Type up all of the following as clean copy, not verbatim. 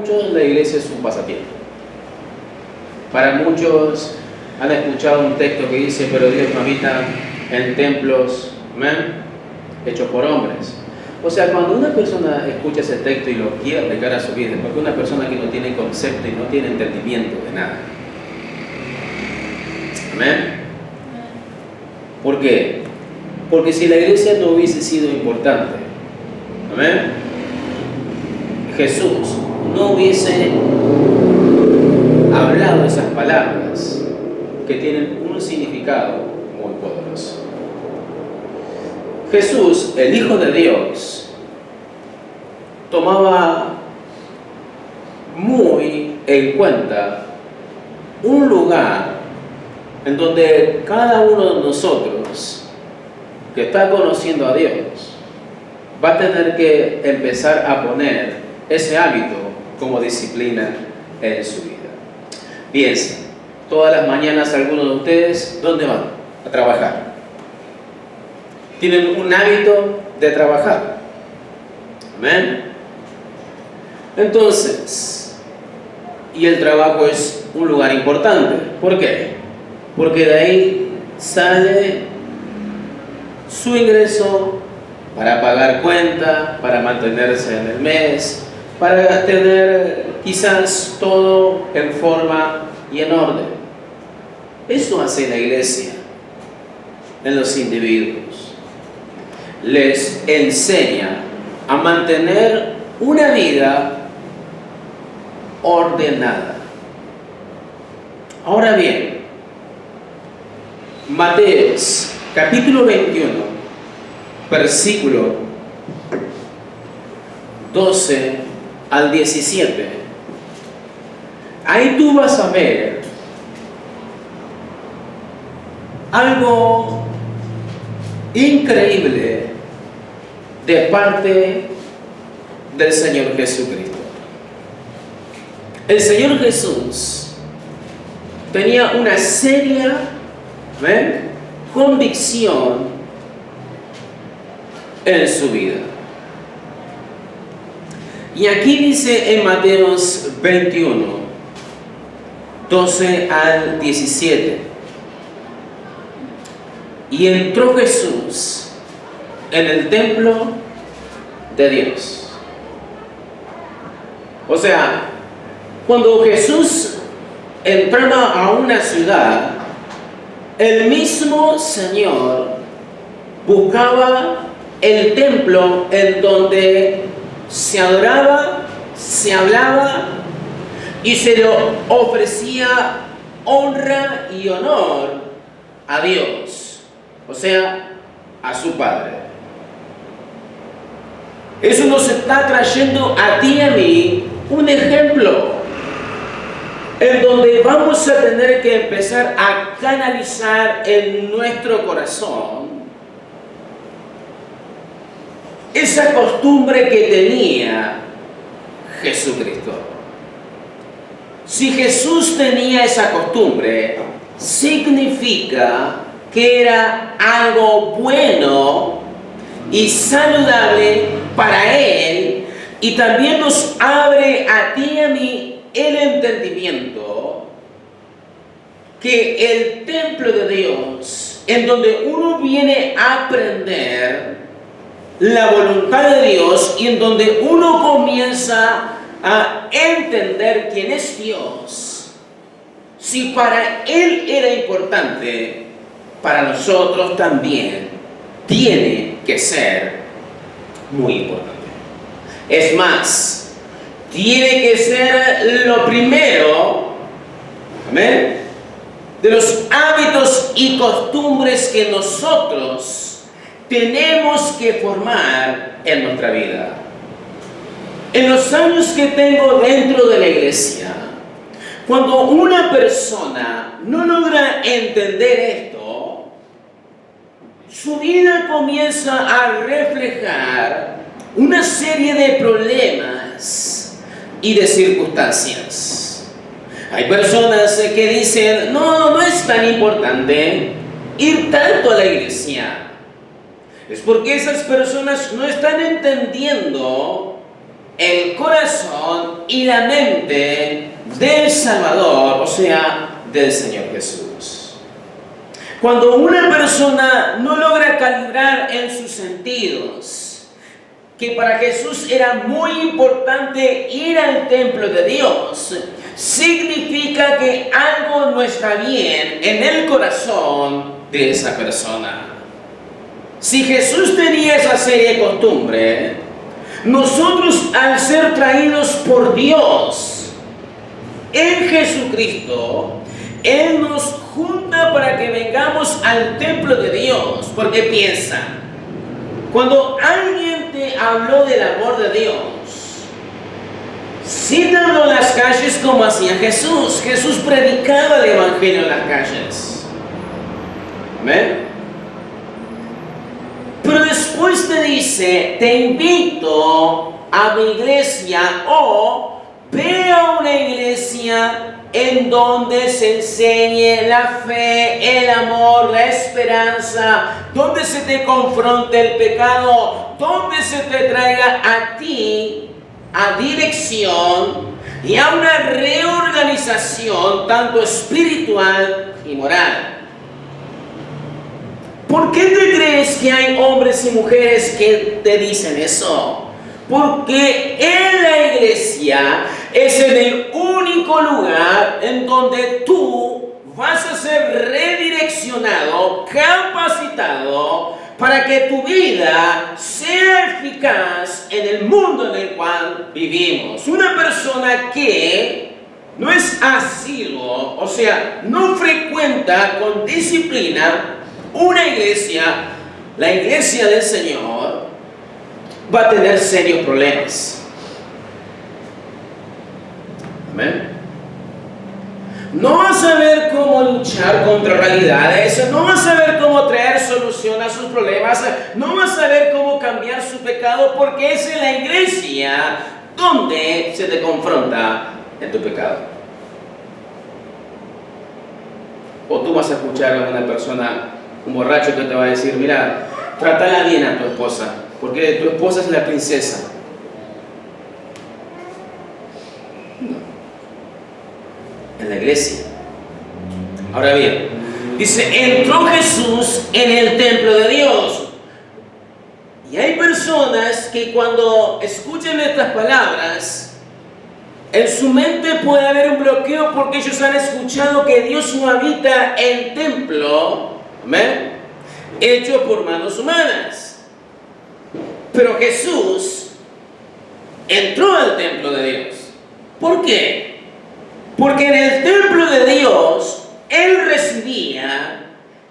muchos la iglesia es un pasatiempo. Para muchos han escuchado un texto que dice, pero Dios no habita en templos, ¿amén?, hechos por hombres. O sea, cuando una persona escucha ese texto y lo quiere aplicar a su vida, porque una persona que no tiene concepto y no tiene entendimiento de nada. ¿Amén? ¿Por qué? Porque si la iglesia no hubiese sido importante, ¿amén?, Jesús no hubiese hablado esas palabras que tienen un significado muy poderoso. Jesús, el Hijo de Dios, tomaba muy en cuenta un lugar en donde cada uno de nosotros que está conociendo a Dios va a tener que empezar a poner ese hábito como disciplina en su vida. Piensen, todas las mañanas algunos de ustedes, ¿dónde van? A trabajar. Tienen un hábito de trabajar. ¿Amén? Entonces, y el trabajo es un lugar importante. ¿Por qué? Porque de ahí sale su ingreso para pagar cuenta, para mantenerse en el mes, para tener quizás todo en forma y en orden. Eso hace la iglesia en los individuos. Les enseña a mantener una vida ordenada. Ahora bien, Mateos capítulo 21, versículo 12 al 17. Ahí tú vas a ver algo increíble de parte del Señor Jesucristo. El Señor Jesús tenía una seria convicción en su vida. Y aquí dice en Mateos 21, 12 al 17. Y entró Jesús en el templo de Dios. O sea, cuando Jesús entraba a una ciudad, el mismo Señor buscaba el templo en donde se adoraba, se hablaba y se le ofrecía honra y honor a Dios, o sea, a su Padre. Eso nos está trayendo a ti y a mí un ejemplo en donde vamos a tener que empezar a canalizar en nuestro corazón esa costumbre que tenía Jesucristo. Si Jesús tenía esa costumbre, significa que era algo bueno y saludable para Él, y también nos abre a ti y a mí el entendimiento que el templo de Dios, en donde uno viene a aprender la voluntad de Dios y en donde uno comienza a entender quién es Dios, si para Él era importante, para nosotros también tiene que ser muy importante. Es más, tiene que ser lo primero, amén, de los hábitos y costumbres que nosotros tenemos que formar en nuestra vida. En los años que tengo dentro de la iglesia, cuando una persona no logra entender esto, su vida comienza a reflejar una serie de problemas y de circunstancias. Hay personas que dicen, no es tan importante ir tanto a la iglesia. Es porque esas personas no están entendiendo el corazón y la mente del Salvador, o sea, del Señor Jesús. Cuando una persona no logra calibrar en sus sentidos, que para Jesús era muy importante ir al templo de Dios, significa que algo no está bien en el corazón de esa persona. Si Jesús tenía esa serie de costumbre, nosotros al ser traídos por Dios en Jesucristo, Él nos junta para que vengamos al templo de Dios. Porque piensa, cuando alguien te habló del amor de Dios, sí te habló en las calles como hacía Jesús. Jesús predicaba el evangelio en las calles. Amén. Pero después te dice, te invito a mi iglesia o ve a una iglesia en donde se enseñe la fe, el amor, la esperanza, donde se te confronte el pecado, donde se te traiga a ti a dirección y a una reorganización tanto espiritual y moral. ¿Por qué te crees que hay hombres y mujeres que te dicen eso? Porque en la iglesia es en el único lugar en donde tú vas a ser redireccionado, capacitado, para que tu vida sea eficaz en el mundo en el cual vivimos. Una persona que no es asiduo, o sea, no frecuenta con disciplina una iglesia, la iglesia del Señor, va a tener serios problemas. Amén. No vas a saber cómo luchar contra realidades, no vas a saber cómo traer solución a sus problemas, no vas a saber cómo cambiar su pecado, porque es en la iglesia donde se te confronta en tu pecado. O tú vas a escuchar a una persona, un borracho que te va a decir, mira, trátala bien a tu esposa, porque tu esposa es la princesa. No. En la iglesia. Ahora bien, dice, entró Jesús en el templo de Dios. Y hay personas que cuando escuchan estas palabras, en su mente puede haber un bloqueo porque ellos han escuchado que Dios no habita en templo, ¿amén?, hecho por manos humanas. Pero Jesús entró al templo de Dios. ¿Por qué? Porque en el templo de Dios Él residía,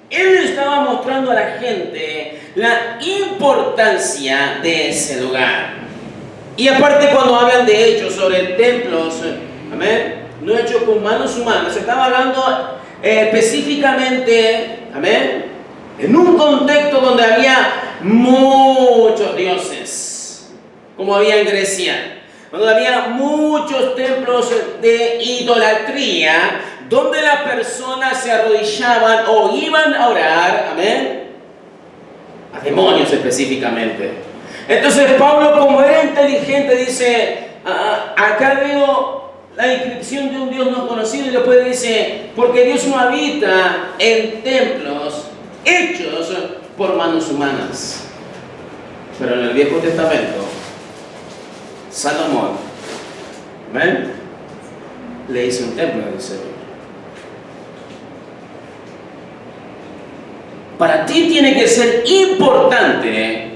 Él estaba mostrando a la gente la importancia de ese lugar. Y aparte, cuando hablan de hechos sobre templos, amén, no hechos con manos humanas, estaba hablando específicamente, amén, en un contexto donde había muchos dioses, como había en Grecia, donde había muchos templos de idolatría, donde las personas se arrodillaban o iban a orar, amén, a demonios específicamente. Entonces Pablo, como era inteligente, dice, acá veo la inscripción de un Dios no conocido, y después dice, porque Dios no habita en templos hechos por manos humanas. Pero en el Viejo Testamento, Salomón, ¿ven?, le hizo un templo al Señor. Para ti tiene que ser importante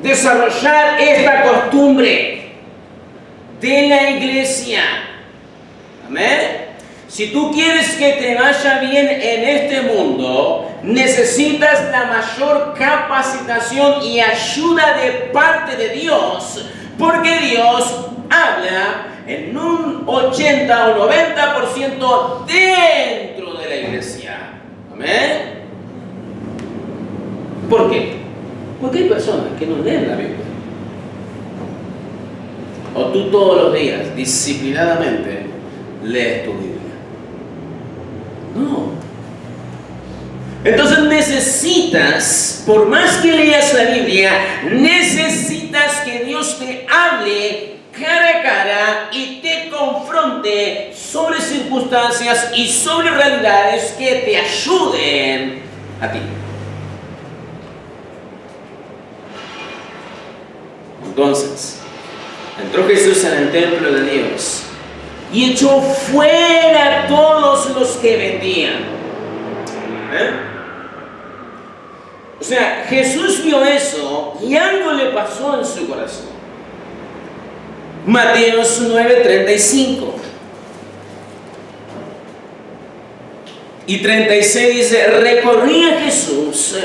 desarrollar esta costumbre de la iglesia. Amén. Si tú quieres que te vaya bien en este mundo, necesitas la mayor capacitación y ayuda de parte de Dios, porque Dios habla en un 80 o 90% dentro de la iglesia. Amén. ¿Por qué? Porque hay personas que no leen la Biblia. O tú todos los días, disciplinadamente, lees tu Biblia. No. Entonces necesitas, por más que leas la Biblia, necesitas que que Dios te hable cara a cara y te confronte sobre circunstancias y sobre realidades que te ayuden a ti. Entonces, entró Jesús en el templo de Dios y echó fuera a todos los que vendían. O sea, Jesús vio eso y algo le pasó en su corazón. Mateo 9:35 y 36 dice: recorría Jesús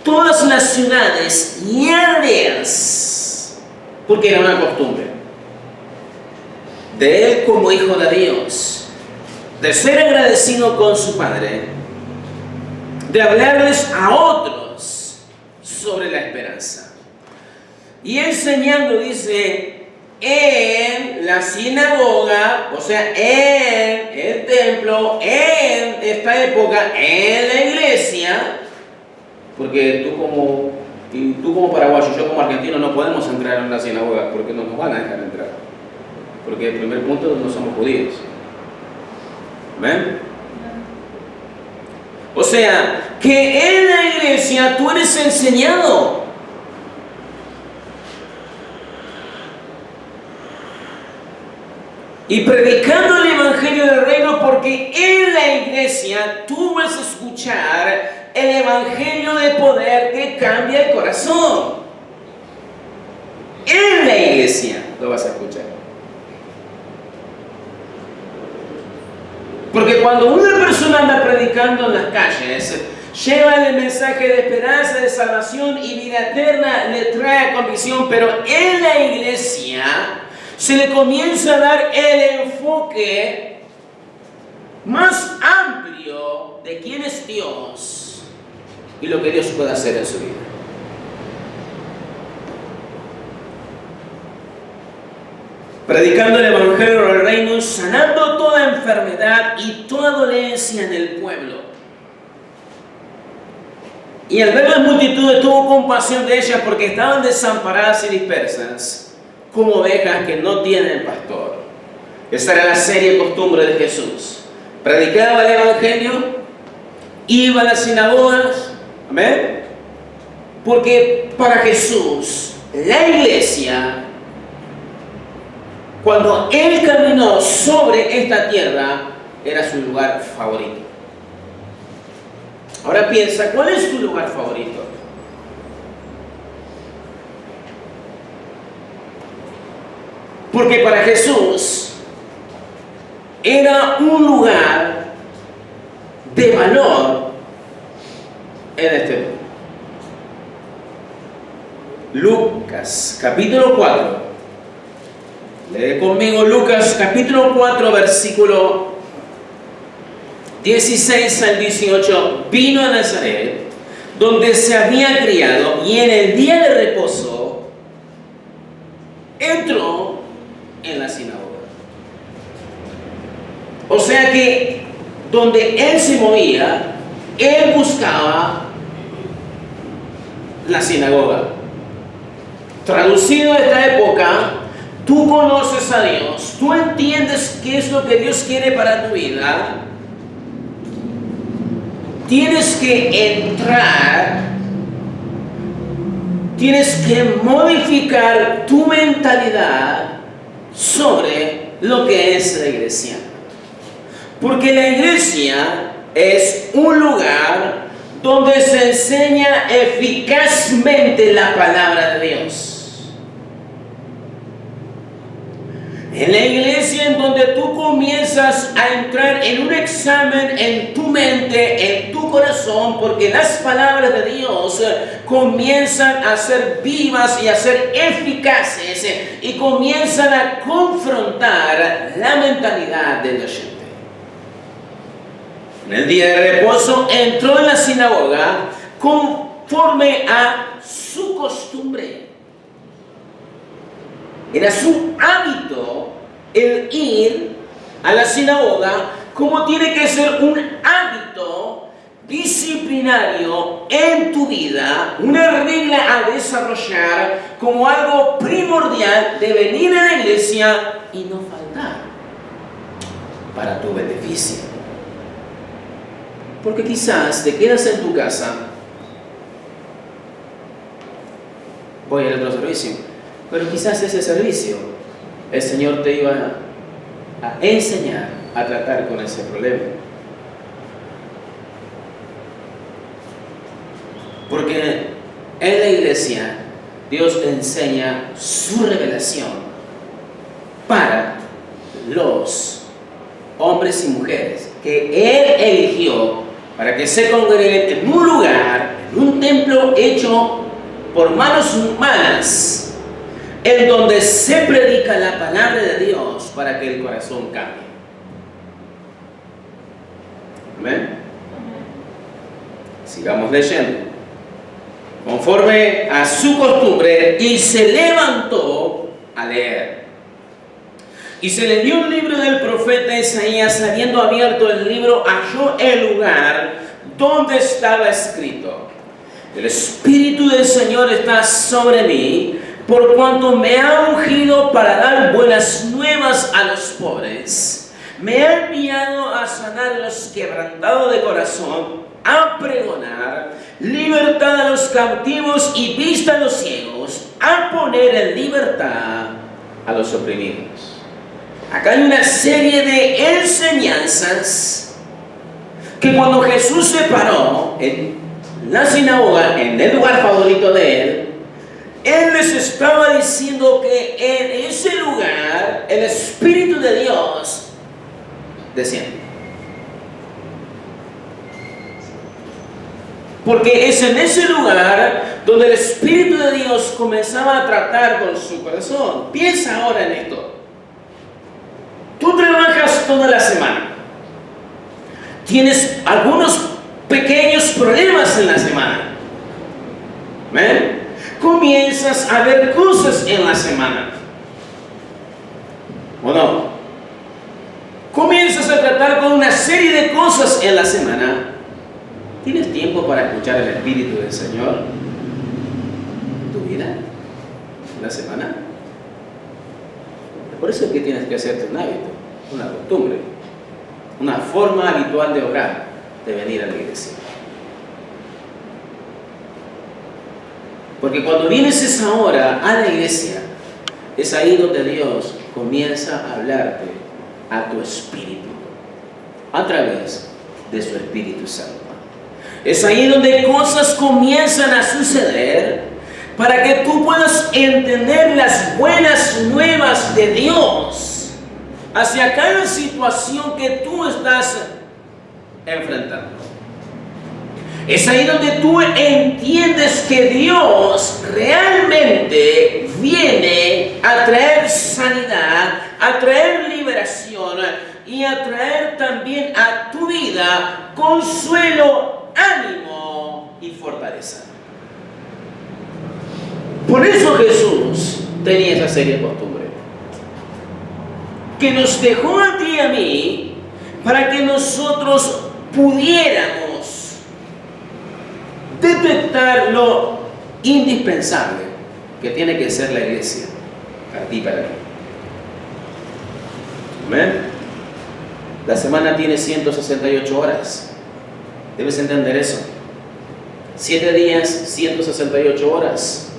todas las ciudades y aldeas, porque era una costumbre de él como hijo de Dios, de ser agradecido con su Padre, de hablarles a otros sobre la esperanza. Y enseñando, dice, en la sinagoga, o sea, en el templo, en esta época, en la iglesia, porque tú como paraguayo y yo como argentino no podemos entrar en una sinagoga porque no nos van a dejar entrar. Porque el primer punto, no somos judíos. ¿Ven? O sea, que en la iglesia tú eres enseñado. Y predicando el evangelio del reino, porque en la iglesia tú vas a escuchar el evangelio de poder que cambia el corazón. En la iglesia lo vas a escuchar. Porque cuando una persona anda predicando en las calles, lleva el mensaje de esperanza, de salvación y vida eterna, le trae convicción, pero en la iglesia se le comienza a dar el enfoque más amplio de quién es Dios y lo que Dios puede hacer en su vida. Predicando el evangelio del reino, sanando toda enfermedad y toda dolencia en el pueblo. Y al ver las multitudes tuvo compasión de ellas porque estaban desamparadas y dispersas, como ovejas que no tienen pastor. Esa era la seria costumbre de Jesús. Predicaba el evangelio, iba a las sinagogas, amén. Porque para Jesús, la iglesia, cuando Él caminó sobre esta tierra, era su lugar favorito. Ahora piensa, ¿cuál es tu lugar favorito? Porque para Jesús era un lugar de valor en este mundo. Lucas, capítulo 4. Lee conmigo Lucas capítulo 4, versículo 16 al 18. Vino a Nazaret, donde se había criado, y en el día de reposo entró en la sinagoga. O sea que donde él se movía, él buscaba la sinagoga. Traducido a esta época, tú conoces a Dios, tú entiendes qué es lo que Dios quiere para tu vida. Tienes que entrar, tienes que modificar tu mentalidad sobre lo que es la iglesia. Porque la iglesia es un lugar donde se enseña eficazmente la palabra de Dios. En la iglesia en donde tú comienzas a entrar en un examen en tu mente, en tu corazón, porque las palabras de Dios comienzan a ser vivas y a ser eficaces y comienzan a confrontar la mentalidad del oyente. En el día de reposo entró en la sinagoga conforme a su costumbre. Era su hábito el ir a la sinagoga, como tiene que ser un hábito disciplinario en tu vida, una regla a desarrollar como algo primordial de venir a la iglesia y no faltar para tu beneficio. Porque quizás te quedas en tu casa, voy al otro servicio, pero quizás ese servicio el Señor te iba a enseñar a tratar con ese problema. Porque en la iglesia Dios enseña su revelación para los hombres y mujeres que Él eligió para que se congreguen en un lugar, en un templo hecho por manos humanas, en donde se predica la palabra de Dios para que el corazón cambie. Amén. Sigamos leyendo. Conforme a su costumbre, y se levantó a leer. Y se le dio un libro del profeta Isaías. Habiendo abierto el libro, halló el lugar donde estaba escrito: el Espíritu del Señor está sobre mí, por cuanto me ha ungido para dar buenas nuevas a los pobres. Me ha enviado a sanar a los quebrantados de corazón, a pregonar libertad a los cautivos y vista a los ciegos, a poner en libertad a los oprimidos. Acá hay una serie de enseñanzas que cuando Jesús se paró en la sinagoga, en el lugar favorito de Él les estaba diciendo que en ese lugar el Espíritu de Dios desciende. Porque es en ese lugar donde el Espíritu de Dios comenzaba a tratar con su corazón. Piensa ahora en esto. Tú trabajas toda la semana. Tienes algunos pequeños problemas en la semana. ¿Ven? Comienzas a ver cosas en la semana. ¿O no? Comienzas a tratar con una serie de cosas en la semana. ¿Tienes tiempo para escuchar el Espíritu del Señor en tu vida, en la semana? Por eso es que tienes que hacerte un hábito, una costumbre, una forma habitual de orar, de venir a la iglesia. Porque cuando vienes esa hora a la iglesia, es ahí donde Dios comienza a hablarte a tu espíritu, a través de su Espíritu Santo. Es ahí donde cosas comienzan a suceder para que tú puedas entender las buenas nuevas de Dios hacia cada situación que tú estás enfrentando. Es ahí donde tú entiendes que Dios realmente viene a traer sanidad, a traer liberación y a traer también a tu vida consuelo, ánimo y fortaleza. Por eso Jesús tenía esa seria costumbre, que nos dejó a ti y a mí para que nosotros pudiéramos detectar lo indispensable que tiene que ser la iglesia para ti y para mí. ¿Amén? La semana tiene 168 horas. Debes entender eso. 7 días, 168 horas.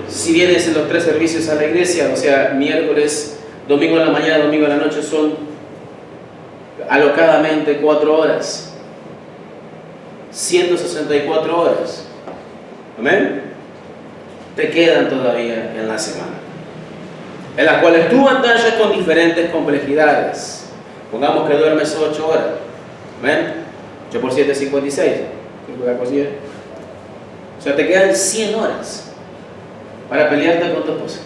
Si vienes en los 3 servicios a la iglesia, o sea, miércoles, domingo en la mañana, domingo en la noche, son alocadamente 4 horas. 164 horas. ¿Amén? Te quedan todavía en la semana, en las cuales tú batallas con diferentes complejidades. Pongamos que duermes 8 horas. ¿Ven? 8 por 7 es 56. O sea, te quedan 100 horas para pelearte con tu esposa,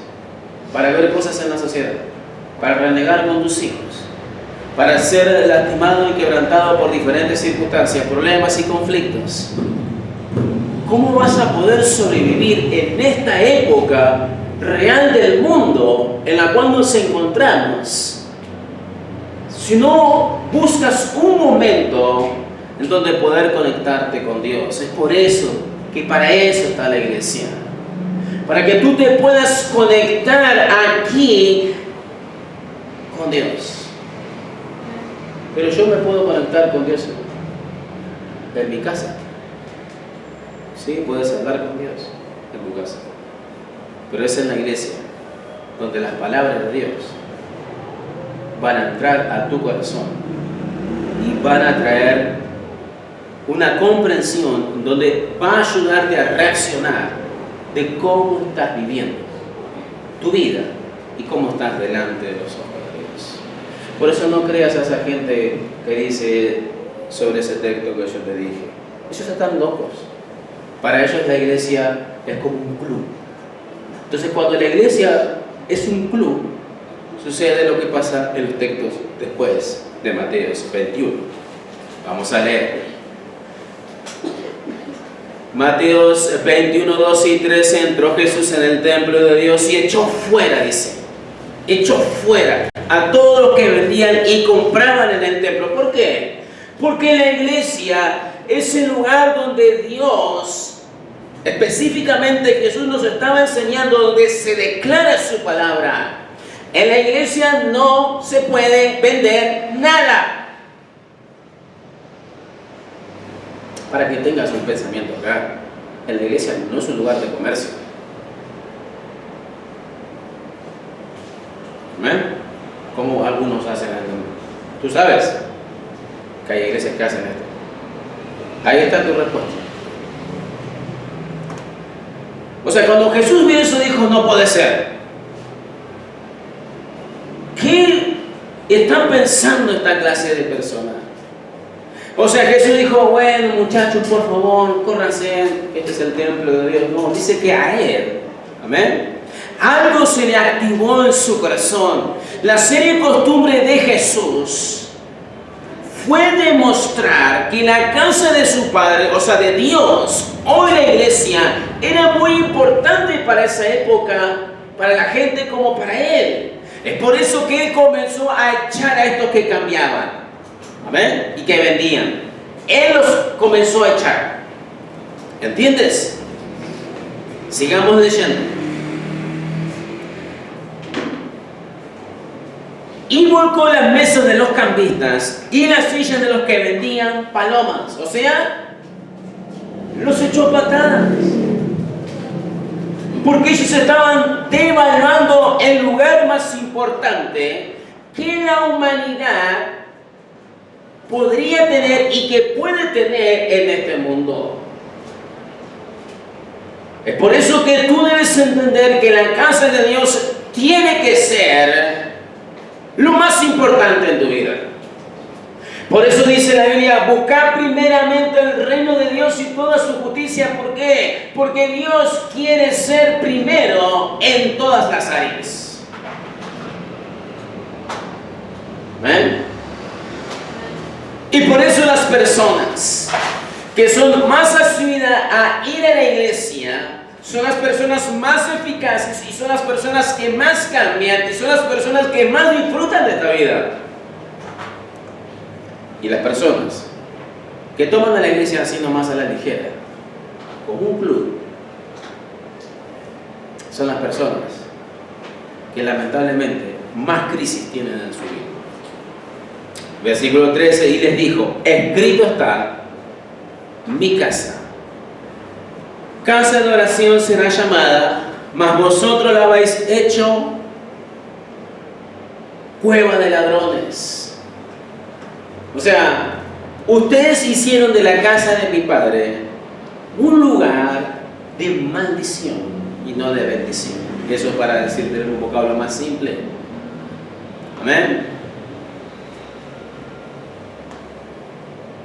para ver cosas en la sociedad, para renegar con tus hijos, para ser lastimado y quebrantado por diferentes circunstancias, problemas y conflictos. ¿Cómo vas a poder sobrevivir en esta época real del mundo en la cual nos encontramos si no buscas un momento en donde poder conectarte con Dios. Es por eso que para eso está la iglesia. Para que tú te puedas conectar aquí con Dios. Pero yo me puedo conectar con Dios en mi casa. Sí, puedes hablar con Dios en tu casa. Pero es en la iglesia donde las palabras de Dios van a entrar a tu corazón y van a traer una comprensión donde va a ayudarte a reaccionar de cómo estás viviendo tu vida y cómo estás delante de los ojos de Dios. Por eso no creas a esa gente que dice sobre ese texto que yo te dije. Ellos están locos. Para ellos la iglesia es como un club. Entonces cuando la iglesia es un club, sucede lo que pasa en los textos después de Mateo 21. Vamos a leer. Mateo 21, 12 y 13. Entró Jesús en el templo de Dios y echó fuera, dice. Echó fuera a todos los que vendían y compraban en el templo. ¿Por qué? Porque la iglesia es el lugar donde Dios, específicamente Jesús nos estaba enseñando, donde se declara su palabra. En la iglesia no se puede vender nada. Para que tengas un pensamiento acá, en la iglesia no es un lugar de comercio. ¿Amén? Como algunos hacen. Tú sabes que hay iglesias que hacen esto. Ahí está tu respuesta. O sea, cuando Jesús vio eso, dijo, no puede ser. ¿Qué están pensando esta clase de personas? O sea, Jesús dijo, bueno, muchachos, por favor, córranse, este es el templo de Dios. No, dice que a Él, amén, algo se le activó en su corazón. La seria costumbre de Jesús fue demostrar que la casa de su Padre, o sea, de Dios, hoy la iglesia, era muy importante para esa época, para la gente como para Él. Es por eso que Él comenzó a echar a estos que cambiaban. Amén. Y que vendían. Él los comenzó a echar. ¿Entiendes? Sigamos leyendo. Y volcó las mesas de los cambistas y las sillas de los que vendían palomas. O sea, los echó a patadas. Porque ellos estaban devaluando el lugar más importante que la humanidad podría tener y que puede tener en este mundo. Es por eso que tú debes entender que la casa de Dios tiene que ser lo más importante en tu vida. Por eso dice la Biblia, buscar primeramente el reino de Dios y toda su justicia. ¿Por qué? Porque Dios quiere ser primero en todas las áreas. ¿Ven? Y por eso las personas que son más asiduas a ir a la iglesia son las personas más eficaces y son las personas que más cambian y son las personas que más disfrutan de esta vida. Y las personas que toman a la iglesia así nomás a la ligera, como un club, son las personas que lamentablemente más crisis tienen en su vida. Versículo 13, y les dijo, escrito está, mi casa, casa de oración será llamada, mas vosotros la habéis hecho cueva de ladrones. O sea, ustedes hicieron de la casa de mi padre un lugar de maldición y no de bendición. Eso es para decirte un vocablo más simple. Amén.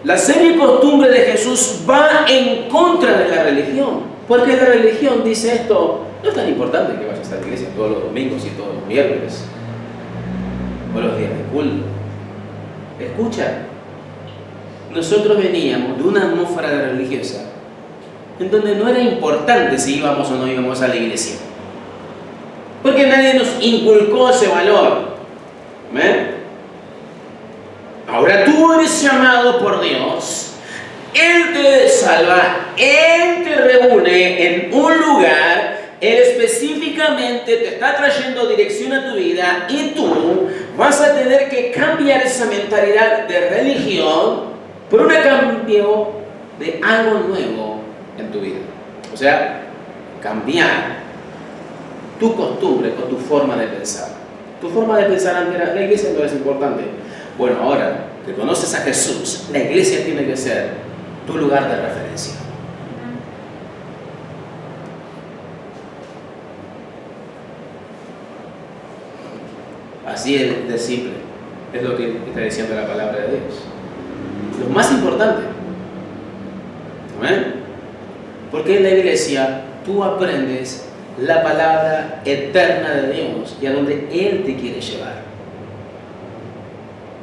La seria costumbre de Jesús va en contra de la religión, porque la religión dice esto, no es tan importante que vayas a la iglesia todos los domingos y todos los miércoles, o los días de culto. Escucha, nosotros veníamos de una atmósfera religiosa, en donde no era importante si íbamos o no íbamos a la iglesia, porque nadie nos inculcó ese valor. ¿Amén? Ahora tú eres llamado por Dios Él te salva, Él te reúne en un lugar, Él específicamente te está trayendo dirección a tu vida y tú vas a tener que cambiar esa mentalidad de religión por un cambio de algo nuevo en tu vida. O sea, cambiar tu costumbre o tu forma de pensar. Tu forma de pensar antes era, la iglesia no es importante. Bueno, ahora que conoces a Jesús, la iglesia tiene que ser tu lugar de referencia. Así es de simple. Es lo que está diciendo la palabra de Dios. Lo más importante. ¿Amén? Porque en la iglesia tú aprendes la palabra eterna de Dios y a donde Él te quiere llevar.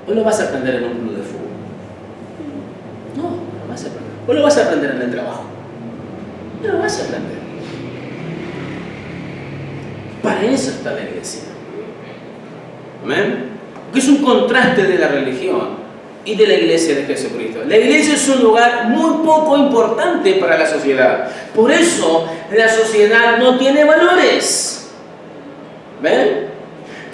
¿O lo vas a aprender en un club de fútbol? No, no lo vas a aprender. ¿O lo vas a aprender en el trabajo? No lo vas a aprender. Para eso está la iglesia. ¿Amén? Porque es un contraste de la religión y de la iglesia de Jesucristo. La iglesia es un lugar muy poco importante para la sociedad. Por eso la sociedad no tiene valores. ¿Ven?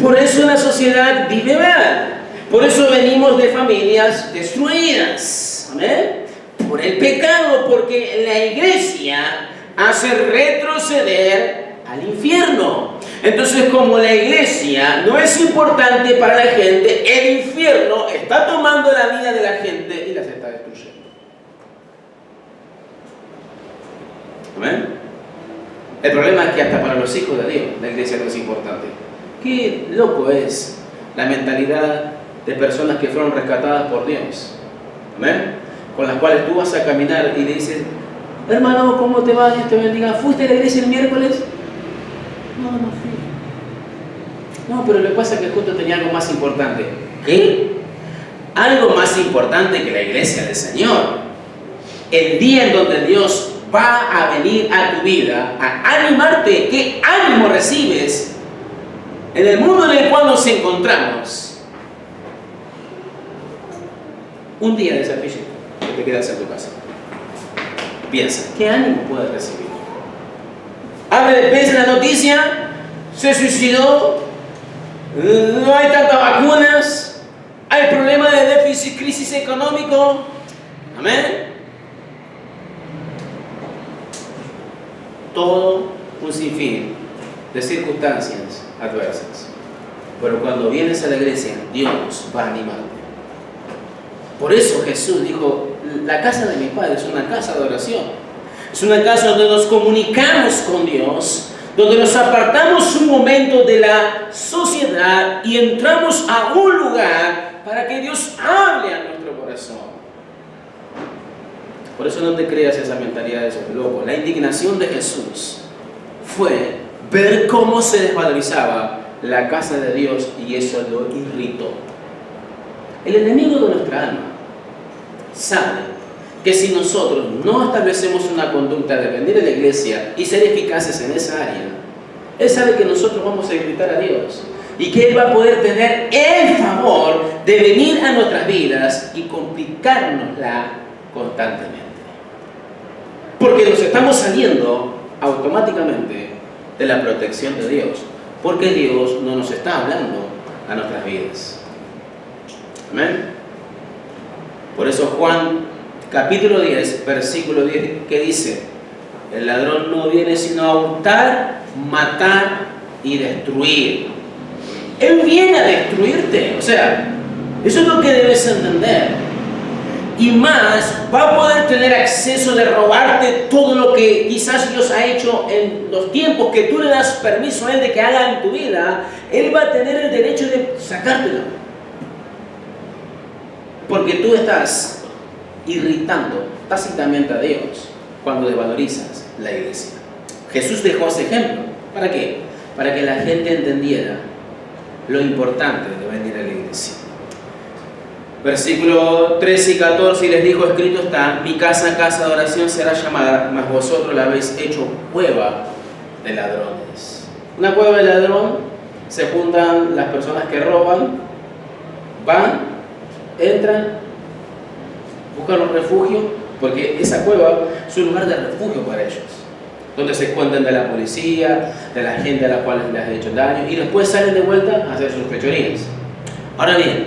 Por eso la sociedad vive mal. Por eso venimos de familias destruidas. ¿Amén? Por el pecado, porque la iglesia hace retroceder al infierno. Entonces, como la iglesia no es importante para la gente, el infierno está tomando la vida de la gente y las está destruyendo. ¿Amén? El problema es que hasta para los hijos de Dios la iglesia no es importante. Qué loco es la mentalidad de personas que fueron rescatadas por Dios. ¿Amén? Con las cuales tú vas a caminar y le dices, hermano, ¿cómo te va? Dios te bendiga. ¿Fuiste a la iglesia el miércoles? No, no fui. No, pero lo que pasa es que justo tenía algo más importante. ¿Qué? Algo más importante que la iglesia del Señor. El día en donde Dios va a venir a tu vida a animarte. ¿Qué ánimo recibes en el mundo en el cual nos encontramos? Un día de sacrificio que te quedas en tu casa. Piensa, ¿qué ánimo puedes recibir? Ves la noticia, se suicidó, no hay tantas vacunas, hay problemas de déficit, crisis económico. Amén. Todo un sinfín de circunstancias adversas. Pero cuando vienes a la iglesia, Dios va a animarte. Por eso Jesús dijo, la casa de mi Padre es una casa de oración. Es una casa donde nos comunicamos con Dios, donde nos apartamos un momento de la sociedad y entramos a un lugar para que Dios hable a nuestro corazón. Por eso no te creas esa mentalidad de esos locos. La indignación de Jesús fue ver cómo se desvalorizaba la casa de Dios y eso lo irritó. El enemigo de nuestra alma sabe que si nosotros no establecemos una conducta de venir a la iglesia y ser eficaces en esa área, Él sabe que nosotros vamos a irritar a Dios y que Él va a poder tener el favor de venir a nuestras vidas y complicárnosla constantemente. Porque nos estamos saliendo automáticamente de la protección de Dios, porque Dios no nos está hablando a nuestras vidas. Amén. Por eso Juan capítulo 10, versículo 10, que dice, el ladrón no viene sino a hurtar, matar y destruir. Él viene a destruirte. O sea, eso es lo que debes entender. Y más, va a poder tener acceso de robarte todo lo que quizás Dios ha hecho en los tiempos que tú le das permiso a Él de que haga en tu vida. Él va a tener el derecho de sacártelo. Porque tú estás irritando tácitamente a Dios cuando desvalorizas la iglesia. Jesús dejó ese ejemplo. ¿Para qué? Para que la gente entendiera lo importante de venir a la iglesia. Versículo 13 y 14, y les dijo, escrito está, mi casa, casa de oración será llamada, mas vosotros la habéis hecho cueva de ladrones. Una cueva de ladrón, se juntan las personas que roban, van, entran, buscan un refugio porque esa cueva es un lugar de refugio para ellos, donde se esconden de la policía, de la gente a la cual les ha hecho daño, y después salen de vuelta a hacer sus fechorías. Ahora bien,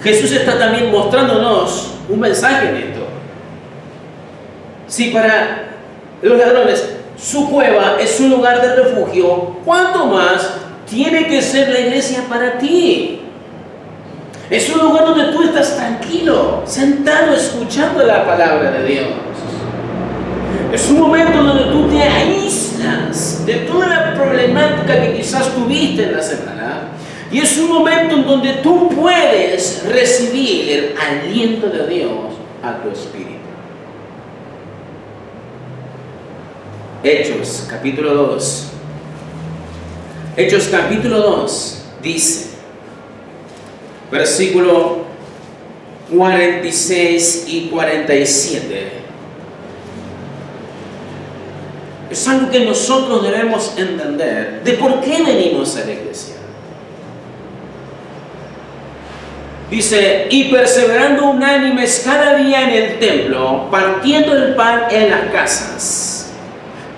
Jesús está también mostrándonos un mensaje en esto. Si para los ladrones su cueva es un lugar de refugio, ¿cuánto más tiene que ser la iglesia para ti? Es un lugar donde tú estás tranquilo, sentado, escuchando la palabra de Dios. Es un momento donde tú te aíslas de toda la problemática que quizás tuviste en la semana. Y es un momento en donde tú puedes recibir el aliento de Dios a tu espíritu. Hechos, capítulo 2. Hechos, capítulo 2, dice, versículo 46 y 47. Es algo que nosotros debemos entender de por qué venimos a la iglesia. Dice, y perseverando unánimes cada día en el templo, partiendo el pan en las casas,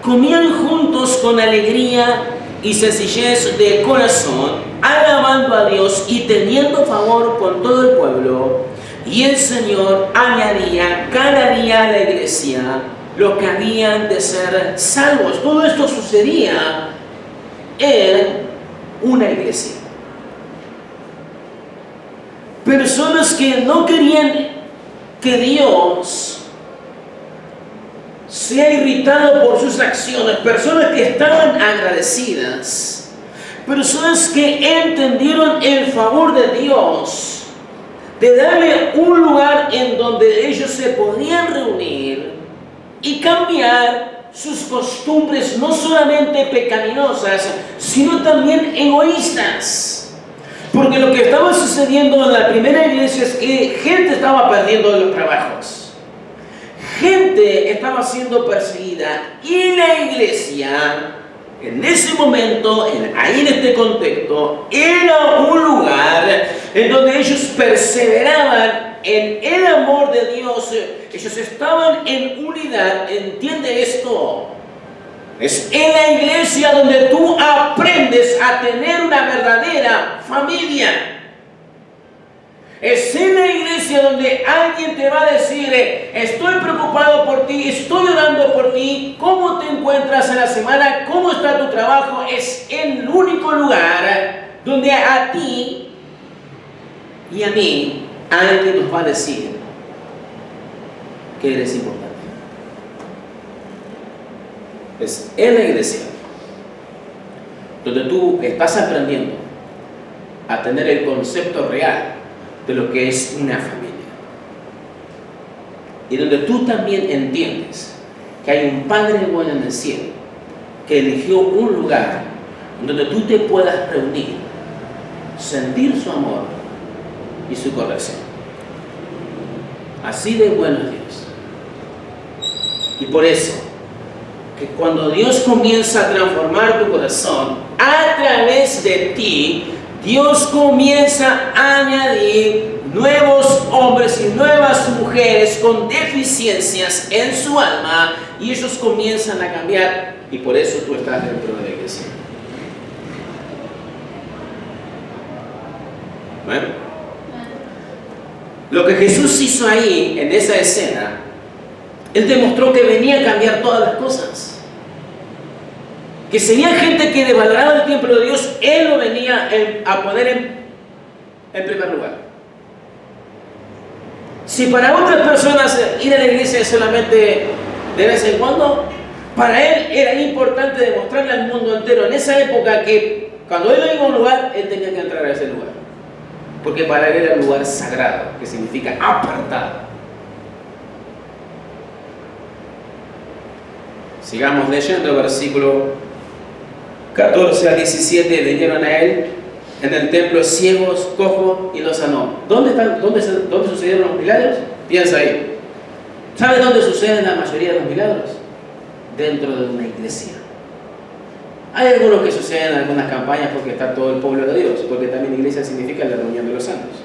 comían juntos con alegría y sencillez de corazón, alabando a Dios y teniendo favor con todo el pueblo. Y el Señor añadía cada día a la iglesia los que habían de ser salvos. Todo esto sucedía en una iglesia. Personas que no querían que Dios sea irritado por sus acciones, personas que estaban agradecidas, personas que entendieron el favor de Dios, de darle un lugar en donde ellos se podían reunir y cambiar sus costumbres no solamente pecaminosas, sino también egoístas. Porque lo que estaba sucediendo en la primera iglesia es que gente estaba perdiendo los trabajos. Gente estaba siendo perseguida y la iglesia, en ese momento, ahí en este contexto, era un lugar en donde ellos perseveraban en el amor de Dios. Ellos estaban en unidad. ¿Entiende esto? Es en la iglesia donde tú aprendes a tener una verdadera familia. Es en la iglesia donde alguien te va a decir, estoy preocupado por ti, estoy orando por ti, ¿cómo te encuentras en la semana? ¿Cómo está tu trabajo? Es el único lugar donde a ti y a mí alguien nos va a decir que eres importante. Es en la iglesia donde tú estás aprendiendo a tener el concepto real de lo que es una familia. Y donde tú también entiendes que hay un Padre bueno en el cielo que eligió un lugar donde tú te puedas reunir, sentir su amor y su corrección. Así de bueno es Dios. Y por eso, que cuando Dios comienza a transformar tu corazón a través de ti, Dios comienza a añadir nuevos hombres y nuevas mujeres con deficiencias en su alma, y ellos comienzan a cambiar, y por eso tú estás dentro de la iglesia. ¿Bueno? Lo que Jesús hizo ahí, en esa escena, Él demostró que venía a cambiar todas las cosas. Que si había gente que desvaloraba el templo de Dios, Él lo venía a poner en primer lugar. Si para otras personas ir a la iglesia es solamente de vez en cuando, para Él era importante demostrarle al mundo entero en esa época que cuando Él iba a un lugar, Él tenía que entrar a ese lugar. Porque para Él era un lugar sagrado, que significa apartado. Sigamos leyendo el versículo 14 al 17. Vinieron a Él en el templo ciegos, cojos, y los sanó. ¿Dónde sucedieron los milagros? Piensa ahí. ¿Sabes dónde suceden la mayoría de los milagros? Dentro de una iglesia. Hay algunos que suceden en algunas campañas porque está todo el pueblo de Dios, porque también iglesia significa la reunión de los santos.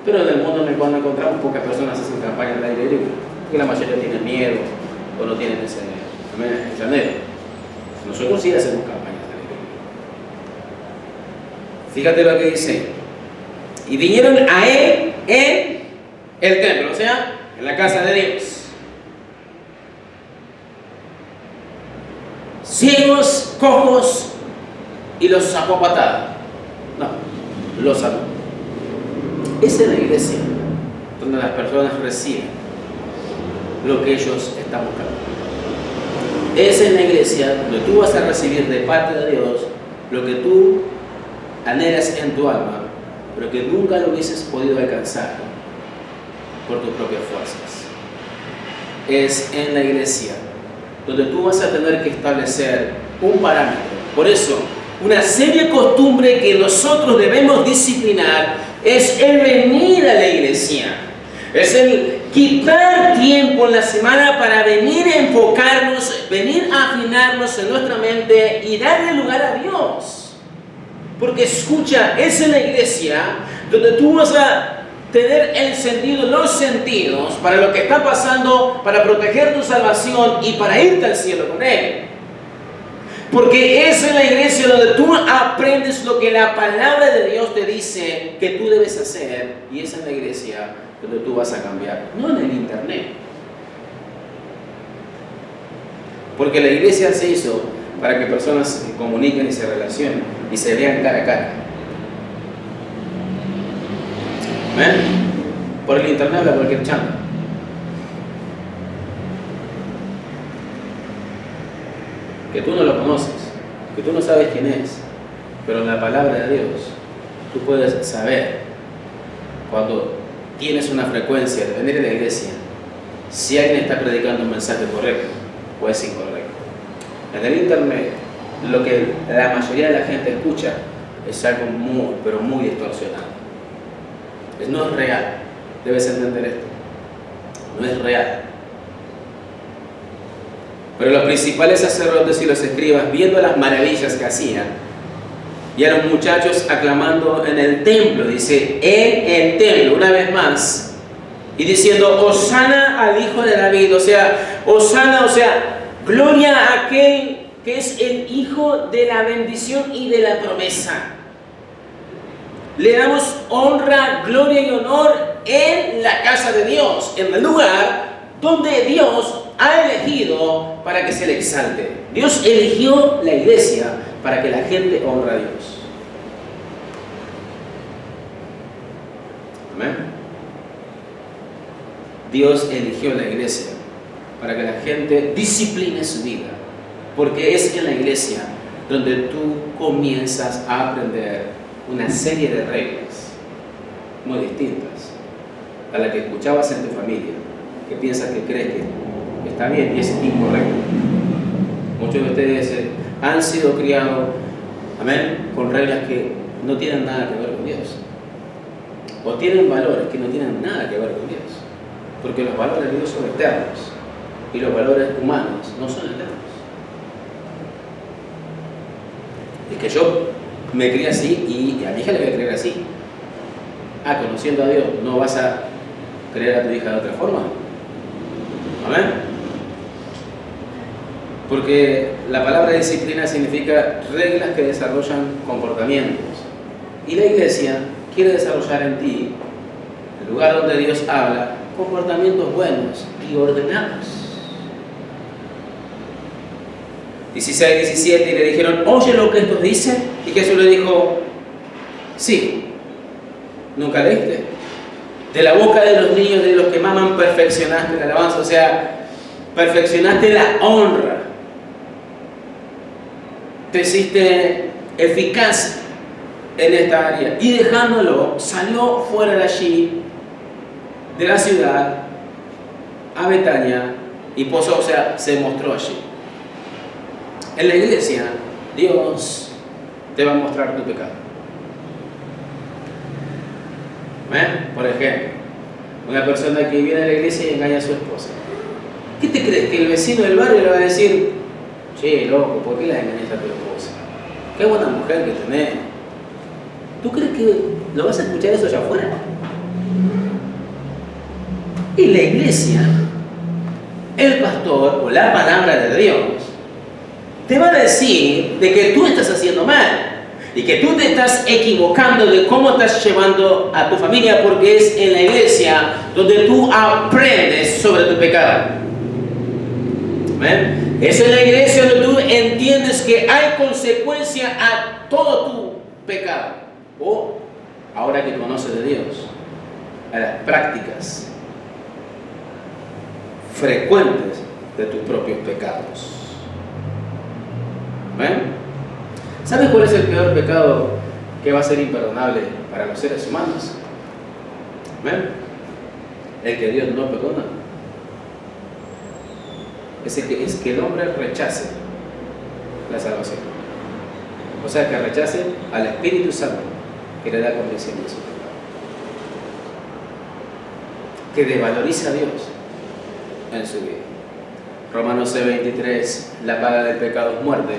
Pero en el mundo en el cual nos encontramos, pocas personas hacen campañas al aire libre. Porque la mayoría tiene miedo o no tienen ese anhelo. Nosotros sí hacemos campañas de alegría. Fíjate lo que dice. Y vinieron a él en el templo, o sea, en la casa de Dios. Ciegos, cojos, y los sacó patada. No, los sacó. Esa es la iglesia donde las personas reciben lo que ellos están buscando. Esa es la iglesia donde tú vas a recibir de parte de Dios lo que tú anhelas en tu alma, pero que nunca lo hubieses podido alcanzar por tus propias fuerzas. Es en la iglesia donde tú vas a tener que establecer un parámetro. Por eso, una seria costumbre que nosotros debemos disciplinar es el venir a la iglesia. Es el quitar tiempo en la semana para venir a enfocarnos, venir a afinarnos en nuestra mente y darle lugar a Dios. Porque escucha, es en la iglesia donde tú vas a tener encendido los sentidos para lo que está pasando, para proteger tu salvación y para irte al cielo con Él. Porque es en la iglesia donde tú aprendes lo que la palabra de Dios te dice que tú debes hacer, y es en la iglesia donde tú vas a cambiar, no en el internet. Porque la iglesia se hizo para que personas se comuniquen y se relacionen y se vean cara a cara. ¿Ven? Por el internet habla cualquier chamba. Que tú no lo conoces, que tú no sabes quién es, pero en la palabra de Dios tú puedes saber cuando tienes una frecuencia de venir a la iglesia si alguien está predicando un mensaje correcto o es incorrecto. En el internet lo que la mayoría de la gente escucha es algo muy, pero muy distorsionado. No es real. Debes entender esto. No es real. Pero los principales sacerdotes y los escribas, viendo las maravillas que hacían, y a los muchachos aclamando en el templo, dice, en el templo, una vez más, y diciendo, Hosana al Hijo de David, o sea, Hosana, o sea, gloria a aquel que es el Hijo de la bendición y de la promesa. Le damos honra, gloria y honor en la casa de Dios, en el lugar donde Dios ha elegido para que se le exalte. Dios eligió la iglesia para que la gente honre a Dios. Amén. Dios eligió la iglesia para que la gente discipline su vida, porque es en la iglesia donde tú comienzas a aprender una serie de reglas muy distintas a las que escuchabas en tu familia, que piensas que crees que está bien y es incorrecto. Muchos de ustedes han sido criados, amén, con reglas que no tienen nada que ver con Dios, o tienen valores que no tienen nada que ver con Dios, porque los valores de Dios son eternos y los valores humanos no son eternos. Es que yo me crié así y a mi hija le voy a creer así. Conociendo a Dios, ¿no vas a creer a tu hija de otra forma? Amén. Porque la palabra disciplina significa reglas que desarrollan comportamientos. Y la iglesia quiere desarrollar en ti, el lugar donde Dios habla, comportamientos buenos y ordenados. 16, 17, y le dijeron, oye lo que estos dicen. Y Jesús le dijo, sí. ¿Nunca leíste? De la boca de los niños, de los que maman, perfeccionaste la alabanza, o sea, perfeccionaste la honra. Te hiciste eficaz en esta área. Y dejándolo, salió fuera de allí, de la ciudad, a Betania, y posó, o sea, se mostró allí. En la iglesia, Dios te va a mostrar tu pecado. Por ejemplo, una persona que viene a la iglesia y engaña a su esposa. ¿Qué te crees? ¿Que el vecino del barrio le va a decir, che, loco, ¿por qué la engañas a tu esposa? Qué buena mujer que tenés. ¿Tú crees que lo vas a escuchar eso allá afuera? En la iglesia, el pastor o la palabra de Dios te va a decir de que tú estás haciendo mal y que tú te estás equivocando de cómo estás llevando a tu familia, porque es en la iglesia donde tú aprendes sobre tu pecado. ¿Ven? Es en la iglesia donde tú entiendes que hay consecuencia a todo tu pecado. O, ahora que conoces de Dios, a las prácticas frecuentes de tus propios pecados. ¿Ven? ¿Sabes cuál es el peor pecado que va a ser imperdonable para los seres humanos? ¿Ven? El que Dios no perdona. Es que el hombre rechace la salvación. O sea, que rechace al Espíritu Santo que le da convicción de su pecado. Que desvaloriza a Dios en su vida. Romanos 6:23, la paga del pecado es muerte,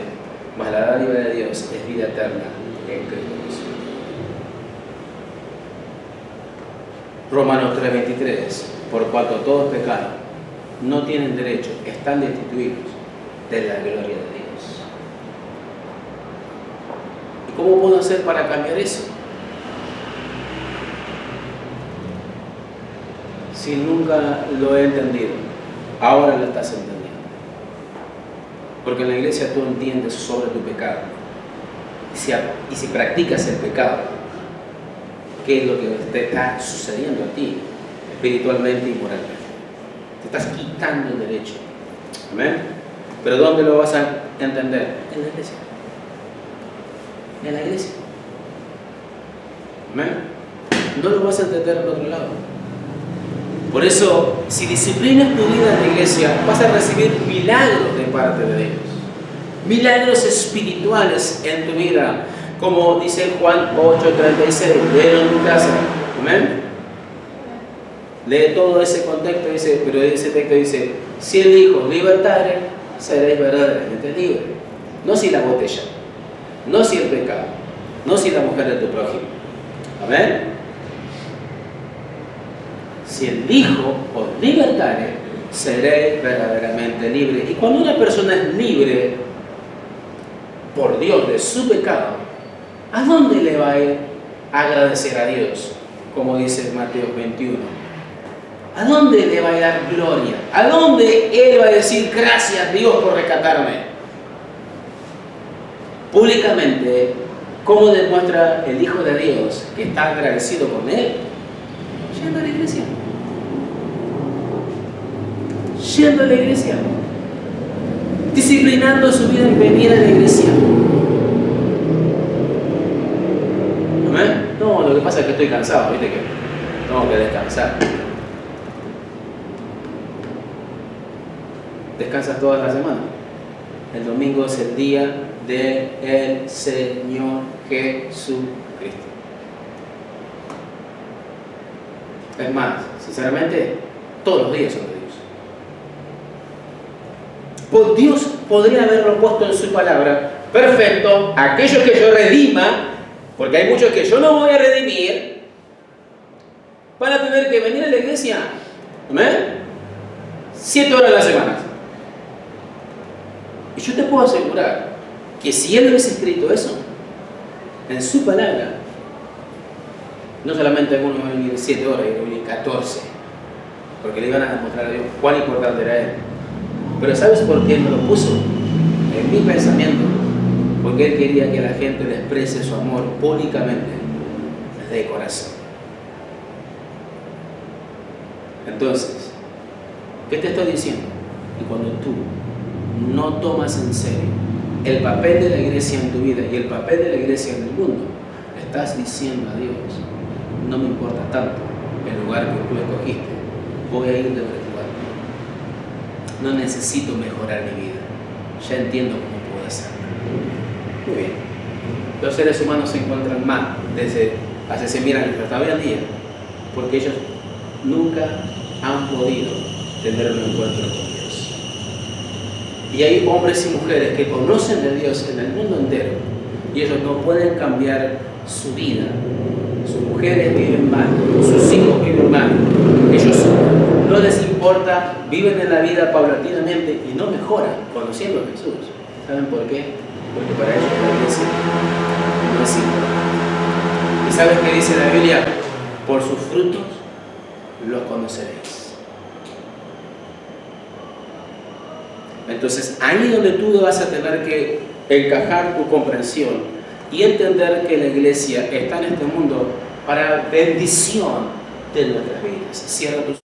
mas la dádiva de Dios es vida eterna en Cristo Jesús. Romanos 3:23, por cuanto todos pecaron, no tienen derecho, están destituidos de la gloria de Dios. ¿Y cómo puedo hacer para cambiar eso? Si nunca lo he entendido, ahora lo estás entendiendo. Porque en la iglesia tú entiendes sobre tu pecado. Y si practicas el pecado, ¿qué es lo que te está sucediendo a ti, espiritualmente y moralmente? Te estás quitando el derecho. ¿Amén? Pero ¿dónde lo vas a entender? En la iglesia. En la iglesia. ¿Amén? No lo vas a entender en otro lado. Por eso, si disciplinas tu vida en la iglesia, vas a recibir milagros de parte de Dios. Milagros espirituales en tu vida. Como dice Juan 8:36, léelo en tu casa. ¿Amén? Lee todo ese contexto, pero ese texto dice, si el Hijo libertare, seréis verdaderamente libres. No si la botella, no si el pecado, no si la mujer de tu prójimo. Amén. Si el Hijo os libertare, seréis verdaderamente libres. Y cuando una persona es libre por Dios de su pecado, ¿a dónde le va a ir a agradecer a Dios? Como dice Mateo 21. ¿A dónde le va a dar gloria? ¿A dónde Él va a decir gracias Dios por rescatarme? Públicamente, ¿cómo demuestra el Hijo de Dios que está agradecido con Él? Yendo a la iglesia. Yendo a la iglesia. Disciplinando su vida en venir a la iglesia. ¿Amén? No, lo que pasa es que estoy cansado, viste que tengo que descansar. ¿Descansas toda la semana? El domingo es el día del Señor Jesucristo. Es más, sinceramente, todos los días son de Dios. Pues Dios podría haberlo puesto en su palabra. Perfecto, aquellos que yo redima, porque hay muchos que yo no voy a redimir, van a tener que venir a la iglesia. ¿Amén? 7 horas a la semana. Y yo te puedo asegurar que si Él hubiese escrito eso en su palabra, no solamente algunos iban a venir 7 horas, iban a venir 14, porque le iban a demostrar a Dios cuán importante era Él. Pero ¿sabes por qué Él no lo puso? En mi pensamiento, porque Él quería que la gente le exprese su amor públicamente, de corazón. Entonces, ¿qué te estoy diciendo? Que cuando tú no tomas en serio el papel de la iglesia en tu vida y el papel de la iglesia en el mundo, estás diciendo a Dios, no me importa tanto el lugar que tú escogiste, voy a ir de tu lugar. No necesito mejorar mi vida, ya entiendo cómo puedo hacerlo. Muy bien. Los seres humanos se encuentran mal desde hace 100.000 años hasta hoy en día, porque ellos nunca han podido tener un encuentro con Dios. Y hay hombres y mujeres que conocen de Dios en el mundo entero y ellos no pueden cambiar su vida. Sus mujeres viven mal, sus hijos viven mal. Ellos no les importa, viven en la vida paulatinamente y no mejoran conociendo a Jesús. ¿Saben por qué? Porque para ellos la iglesia no es importante. ¿Y saben qué dice la Biblia? Por sus frutos los conoceréis. Entonces, ahí donde tú vas a tener que encajar tu comprensión y entender que la iglesia está en este mundo para bendición de nuestras vidas. Cierra tus